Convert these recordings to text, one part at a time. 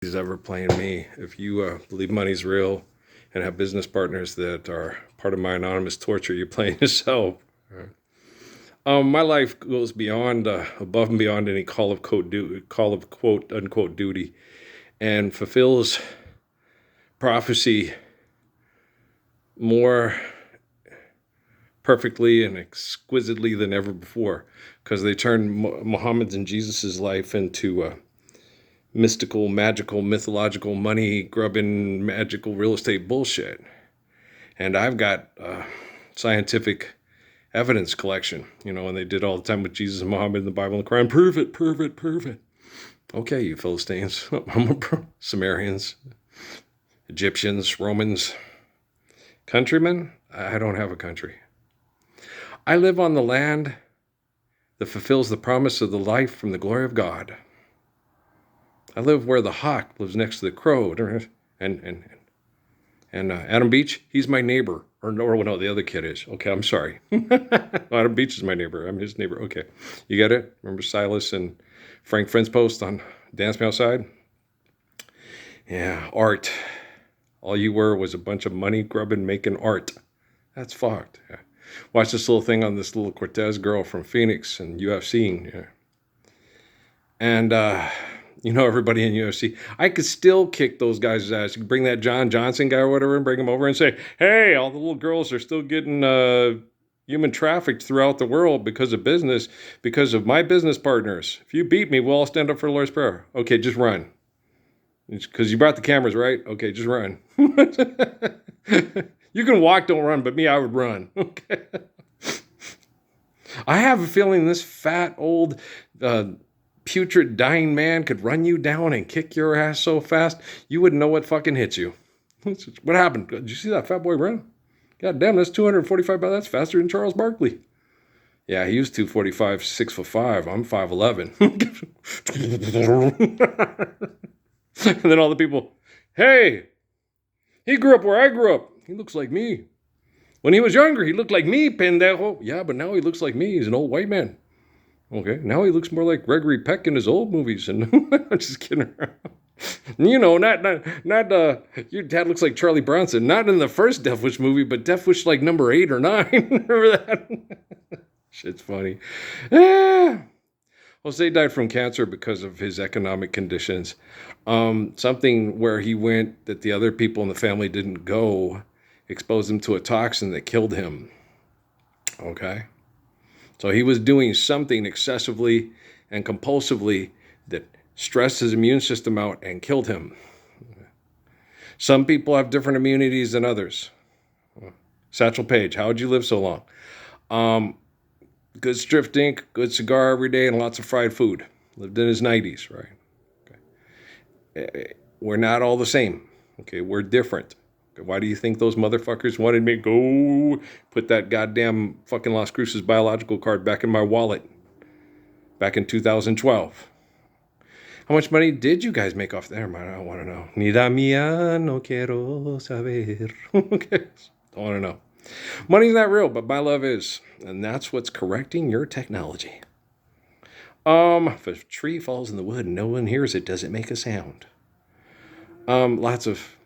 He's ever playing me. If you believe money's real and have business partners that are part of my anonymous torture, you're playing yourself. My life goes beyond, above and beyond any call of quote unquote duty, and fulfills prophecy more perfectly and exquisitely than ever before, because they turned Muhammad's and Jesus's life into mystical, magical, mythological, money-grubbing, magical real estate bullshit. And I've got scientific evidence collection, and they did all the time with Jesus and Muhammad in the Bible and the Quran. Prove it, prove it, prove it. Okay, you Philistines, Sumerians, Egyptians, Romans, countrymen, I don't have a country. I live on the land that fulfills the promise of the life from the glory of God. I live where the hawk lives next to the crow, and Adam Beach, he's my neighbor. Or no, the other kid is. Okay, I'm sorry. Adam Beach is my neighbor. I'm his neighbor. Okay, you get it? Remember Silas and Frank Friend's post on Dance Me Outside? Yeah, art. All you were was a bunch of money grubbing making art. That's fucked. Yeah. Watch this little thing on this little Cortez girl from Phoenix and UFC. Yeah. And, everybody in UFC, I could still kick those guys' ass. You could bring that John Johnson guy or whatever and bring him over and say, hey, all the little girls are still getting human trafficked throughout the world because of business, because of my business partners. If you beat me, we'll all stand up for the Lord's Prayer. Okay, just run. Because you brought the cameras, right? Okay, just run. You can walk, don't run, but me, I would run. Okay. I have a feeling this fat, old, putrid, dying man could run you down and kick your ass so fast, you wouldn't know what fucking hit you. What happened? Did you see that fat boy run? God damn, that's 245 pounds. That's faster than Charles Barkley. Yeah, he was 245, 6'5". I'm 5'11". And then all the people, hey, he grew up where I grew up. He looks like me. When he was younger, he looked like me, pendejo. Yeah, but now he looks like me. He's an old white man. Okay, now he looks more like Gregory Peck in his old movies. And I'm just kidding around. Not your dad looks like Charlie Bronson. Not in the first Death Wish movie, but Death Wish like number 8 or 9. Remember that? Shit's funny. Jose died from cancer because of his economic conditions. Something where he went that the other people in the family didn't go exposed him to a toxin that killed him. Okay? So he was doing something excessively and compulsively that stressed his immune system out and killed him. Some people have different immunities than others. Satchel Paige, how would you live so long? Good strip dink, good cigar every day, and lots of fried food. Lived in his 90s, right? Okay. We're not all the same. Okay, we're different. Okay, why do you think those motherfuckers wanted me to go put that goddamn fucking Las Cruces biological card back in my wallet back in 2012? How much money did you guys make off there? I don't want to know. Ni da mía, no quiero saber. Okay, don't want to know. Money's not real, but my love is. And that's what's correcting your technology. If a tree falls in the wood and no one hears it, does it make a sound? Lots of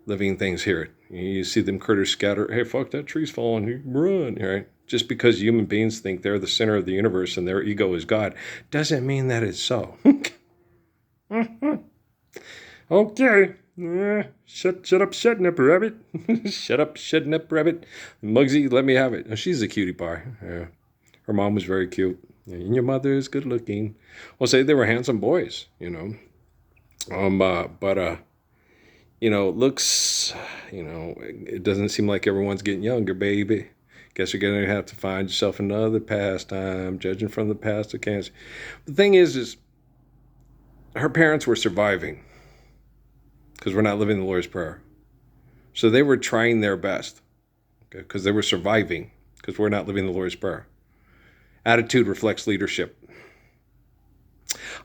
living things hear it. You see them critters scatter. Hey, fuck, that tree's falling. You run, right? Just because human beings think they're the center of the universe and their ego is God, doesn't mean that it's so. Okay. Shut up, shutting up, rabbit. Shut up, shutting up, rabbit. Muggsy, let me have it. Oh, she's a cutie pie. Yeah. Her mom was very cute. And your mother is good looking. Well, say they were handsome boys, looks, it doesn't seem like everyone's getting younger, baby. Guess you're going to have to find yourself another pastime, judging from the past of cancer. The thing is her parents were surviving because we're not living the Lord's Prayer. So they were trying their best because they were surviving because we're not living the Lord's Prayer. Attitude reflects leadership.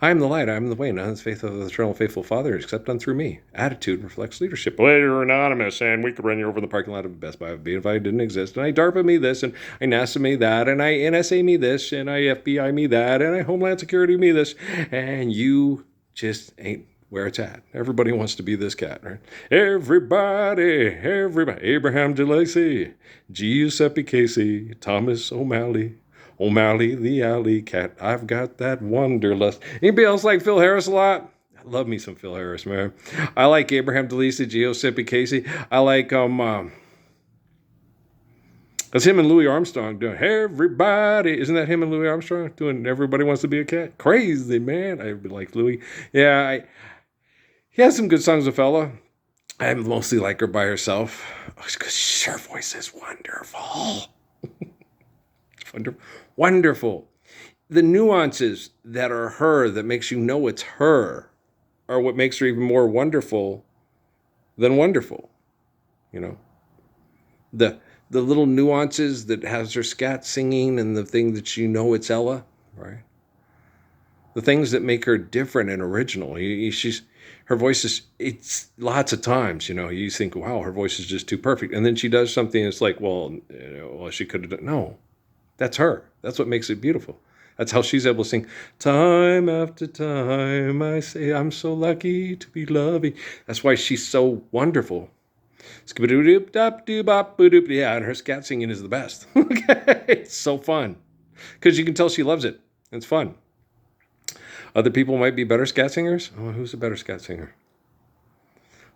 I am the light, I am the way, none is faith of the eternal faithful Father, except done through me. Attitude reflects leadership. Well, you're anonymous, and we could run you over in the parking lot of Best Buy if I didn't exist. And I DARPA me this, and I NASA me that, and I NSA me this, and I FBI me that, and I Homeland Security me this, and you just ain't where it's at. Everybody wants to be this cat, right? Everybody. Abraham DeLacy, Giuseppe Casey, Thomas O'Malley the alley cat. I've got that wanderlust. Anybody else like Phil Harris a lot? I love me some Phil Harris, man. I like Abraham DeLacy, Giuseppe Casey. I like that's him and Louis Armstrong doing everybody. Isn't that him and Louis Armstrong doing Everybody Wants to Be a Cat? Crazy, man. I like Louis. Yeah, he has some good songs, a fella. I mostly like her by herself because her voice is wonderful. Wonderful. The nuances that are her, that makes you know it's her, are what makes her even more wonderful than wonderful. You know, the little nuances that has her scat singing and the thing that you know it's Ella, right? The things that make her different and original. Her voice is, it's lots of times, you know, you think, wow, her voice is just too perfect. And then she does something that's like, well, she could have done, no, that's her. That's what makes it beautiful. That's how she's able to sing. Time after time, I say I'm so lucky to be loving. That's why she's so wonderful. Yeah, and her scat singing is the best. It's so fun because you can tell she loves it. It's fun. Other people might be better scat singers. Oh, who's a better scat singer?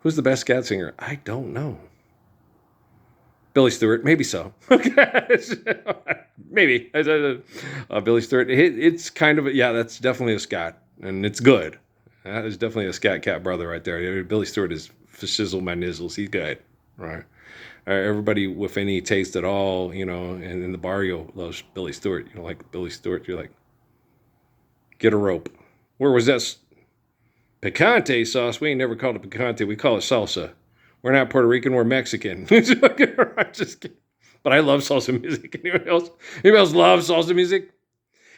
Who's the best scat singer? I don't know. Billy Stewart, maybe so. Maybe. Billy Stewart. It's kind of that's definitely a scat, and it's good. That is definitely a scat cat brother right there. Billy Stewart is for shizzle my nizzles. He's good, right? Everybody with any taste at all, you know, and in the barrio loves Billy Stewart. You know, like Billy Stewart, you're like, get a rope. Where was this? Picante sauce. We ain't never called it picante. We call it salsa. We're not Puerto Rican. We're Mexican. I'm just kidding. But I love salsa music. Anybody else loves salsa music?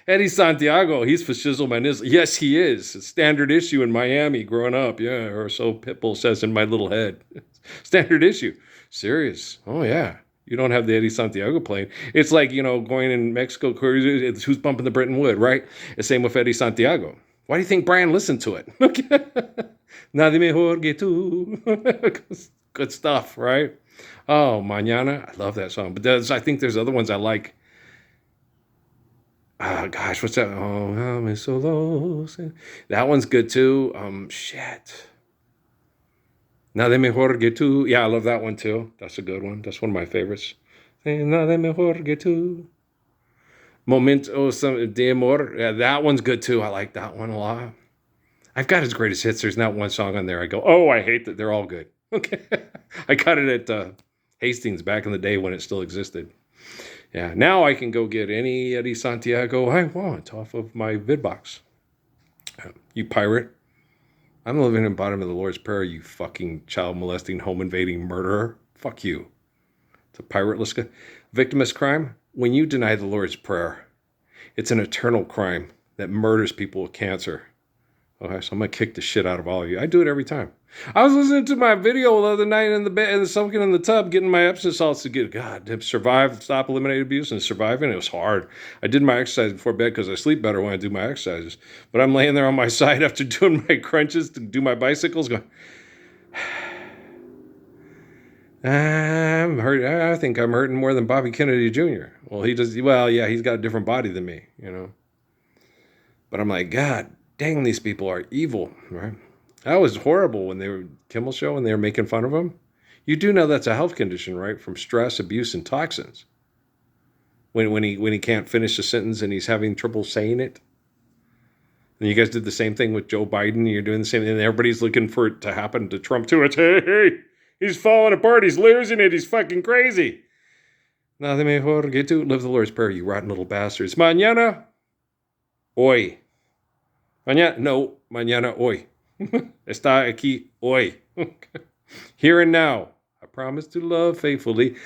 Eddie Santiago. He's for shizzle my nizzle. Yes, he is. A standard issue in Miami growing up. Yeah, or so Pitbull says in my little head. Standard issue. Serious. Oh, yeah. You don't have the Eddie Santiago playing. It's like, you know, going in Mexico, who's bumping the Bretton Wood, right? The same with Eddie Santiago. Why do you think Brian listened to it? Nadie mejor que tú. Good stuff, right? Oh, Mañana. I love that song. But I think there's other ones I like. Gosh, what's that? Oh, I'm solo. That one's good too. Shit. Nada mejor que tú. Yeah, I love that one too. That's a good one. That's one of my favorites. Nada mejor que tú. Momento de amor. Yeah, that one's good too. I like that one a lot. I've got his greatest hits. There's not one song on there I go, oh, I hate that. They're all good. Okay. I got it at Hastings back in the day when it still existed. Yeah, now I can go get any Eddie Santiago I want off of my vidbox. You pirate. I'm living in bottom of the Lord's Prayer, you fucking child molesting, home invading murderer. Fuck you. It's a pirateless victimless crime. When you deny the Lord's Prayer, it's an eternal crime that murders people with cancer. Okay, so I'm going to kick the shit out of all of you. I do it every time. I was listening to my video the other night in the bed, and soaking in the tub, getting my Epsom salts to get, survive, stop, eliminate abuse, and surviving. It was hard. I did my exercise before bed because I sleep better when I do my exercises. But I'm laying there on my side after doing my crunches to do my bicycles going, I'm hurt. I think I'm hurting more than Bobby Kennedy Jr. Well, he's got a different body than me, you know. But I'm like, God dang, these people are evil, right? That was horrible when they were Kimmel Show and they were making fun of him. You do know that's a health condition, right? From stress, abuse, and toxins. When he can't finish a sentence and he's having trouble saying it. And you guys did the same thing with Joe Biden. And you're doing the same thing. And everybody's looking for it to happen to Trump too. It's, hey, he's falling apart. He's losing it. He's fucking crazy. Nada mejor que tú. Live the Lord's Prayer, you rotten little bastards. Mañana, hoy. Mañana, hoy. Está aquí, hoy. Here and now. I promise to love faithfully.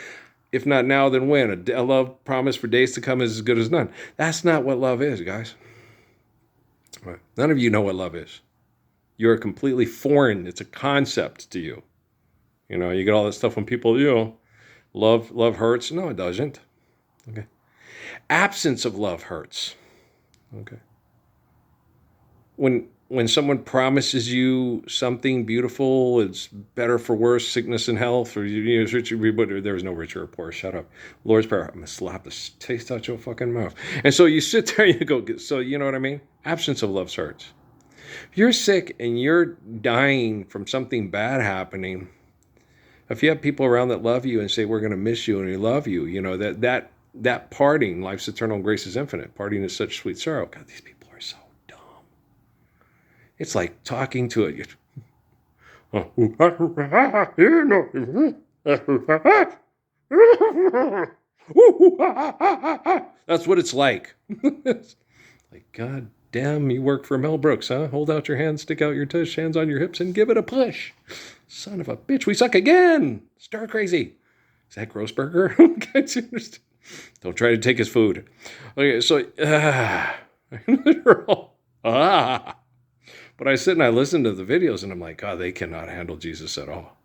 If not now, then when? A love promise for days to come is as good as none. That's not what love is, guys. None of you know what love is. You're completely foreign. It's a concept to you. You know, you get all that stuff when people, love hurts. No, it doesn't. Okay. Absence of love hurts. Okay. When when someone promises you something beautiful, it's better for worse, sickness and health, or there was no richer or poor. Shut up. Lord's Prayer. I'm gonna slap the taste out your fucking mouth. And so you sit there, and you go. So you know what I mean? Absence of love hurts. If you're sick and you're dying from something bad happening, if you have people around that love you and say we're gonna miss you and we love you, you know that parting, life's eternal and grace is infinite. Parting is such sweet sorrow. God, these people are so dumb. It's like talking to it. That's what it's like. Like, God damn, you work for Mel Brooks, huh? Hold out your hands, stick out your tush, hands on your hips, and give it a push. Son of a bitch, we suck again. Star crazy. Is that Grossberger? Don't try to take his food. Okay, so, but I sit and I listen to the videos and I'm like, God, they cannot handle Jesus at all.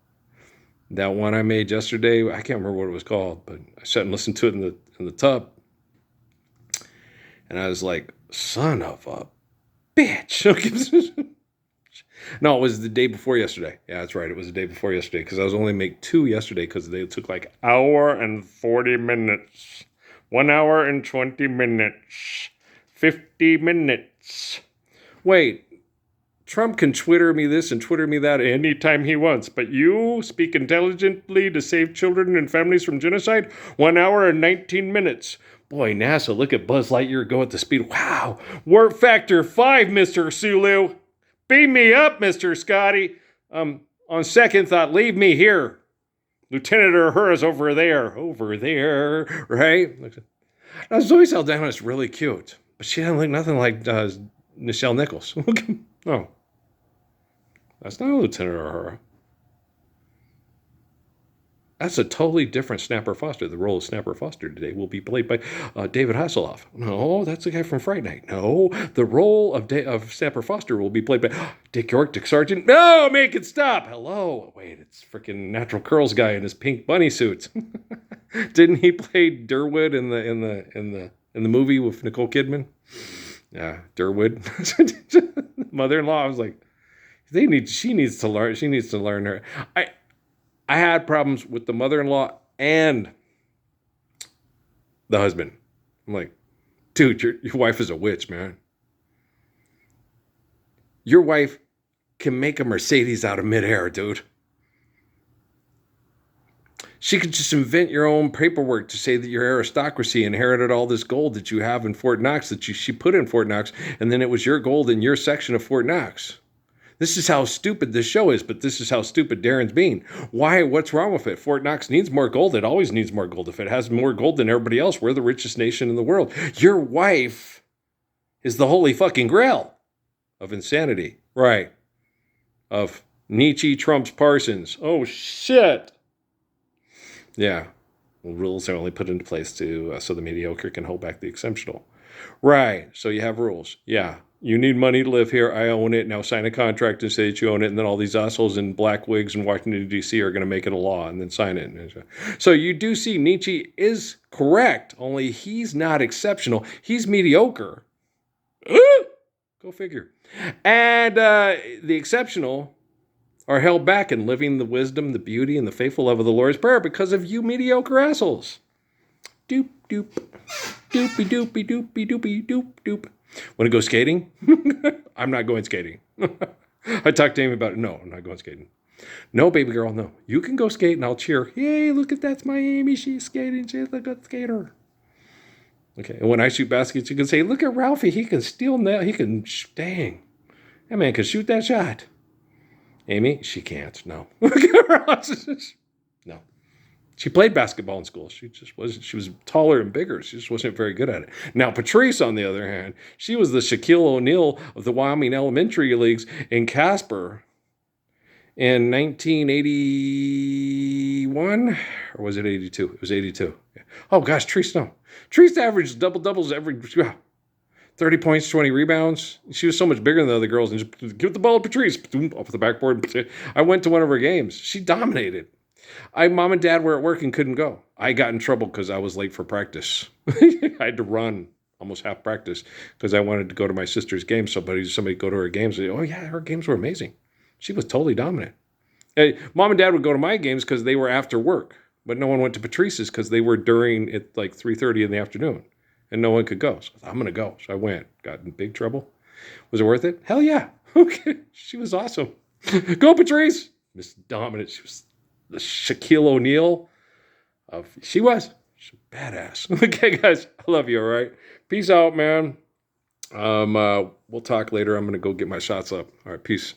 That one I made yesterday, I can't remember what it was called, but I sat and listened to it in the tub. And I was like, son of a bitch. No, it was the day before yesterday. Yeah, that's right. It was the day before yesterday because I was only make 2 yesterday because they took like hour and 40 minutes. 1 hour and 20 minutes. 50 minutes. Wait, Trump can Twitter me this and Twitter me that anytime he wants, but you speak intelligently to save children and families from genocide? 1 hour and 19 minutes. Boy, NASA, look at Buzz Lightyear go at the speed. Wow. Warp factor 5, Mr. Sulu. Beam me up, Mr. Scotty. On second thought, leave me here. Lieutenant Uhura's over there. Over there, right? Now, Zoe Saldana is really cute, but she doesn't look nothing like Nichelle Nichols. Oh. That's not Lieutenant Uhura. That's a totally different Snapper Foster. The role of Snapper Foster today will be played by David Hasselhoff. No, that's the guy from Fright Night. No, the role of Snapper Foster will be played by Dick York, Dick Sargent. No, make it stop. Hello. Wait, it's freaking Natural Curls guy in his pink bunny suit. Didn't he play Durwood in the movie with Nicole Kidman? Yeah, Durwood. Mother-in-law. I was like, she needs to learn her. I had problems with the mother-in-law and the husband. I'm like, dude, your wife is a witch, man. Your wife can make a Mercedes out of midair, dude. She could just invent your own paperwork to say that your aristocracy inherited all this gold that you have in Fort Knox that she put in Fort Knox, and then it was your gold in your section of Fort Knox. This is how stupid this show is, but this is how stupid Darren's being. Why? What's wrong with it? Fort Knox needs more gold. It always needs more gold. If it has more gold than everybody else, we're the richest nation in the world. Your wife is the holy fucking grail of insanity. Right. Of Nietzsche trumps Parsons. Oh, shit. Yeah. Well, rules are only put into place so the mediocre can hold back the exceptional. Right. So you have rules. Yeah. You need money to live here. I own it. Now sign a contract and say that you own it. And then all these assholes in black wigs in Washington, D.C. are going to make it a law and then sign it. So you do see Nietzsche is correct, only he's not exceptional. He's mediocre. Go figure. And the exceptional are held back in living the wisdom, the beauty, and the faithful love of the Lord's Prayer because of you mediocre assholes. Doop, doop. Doopy, doopy, doopy, doopy, doop, doop. Want to go skating? I'm not going skating. I talked to Amy about it. No, I'm not going skating. No, baby girl, no. You can go skate and I'll cheer. Yay, look at that's my Amy. She's skating. She's a good skater. Okay, and when I shoot baskets, you can say, look at Ralphie. He can steal that. He can, dang. That man can shoot that shot. Amy, she can't. No. No. She played basketball in school. She was taller and bigger. She just wasn't very good at it. Now, Patrice, on the other hand, she was the Shaquille O'Neal of the Wyoming Elementary Leagues in Casper in 1981. Or was it 82? It was 82. Oh, gosh, Treese, no. Treese averaged double-doubles every 30 points, 20 rebounds. She was so much bigger than the other girls. And just give the ball to Patrice. Boom, off the backboard. I went to one of her games. She dominated. Mom and Dad were at work and couldn't go. I got in trouble because I was late for practice. I had to run. almost half practice, because I wanted to go to my sister's games. Somebody go to her games. And, oh yeah, her games were amazing. She was totally dominant. Hey, Mom and Dad would go to my games because they were after work, but no one went to Patrice's because they were during at like 3:30 in the afternoon, and no one could go. So I thought, I'm gonna go. So I went. Got in big trouble. Was it worth it? Hell yeah. Okay, she was awesome. Go Patrice. Miss Dominant. She was the Shaquille O'Neal of. She's a badass. Okay, guys, I love you. All right, peace out, man. We'll talk later. I'm gonna go get my shots up. All right, peace.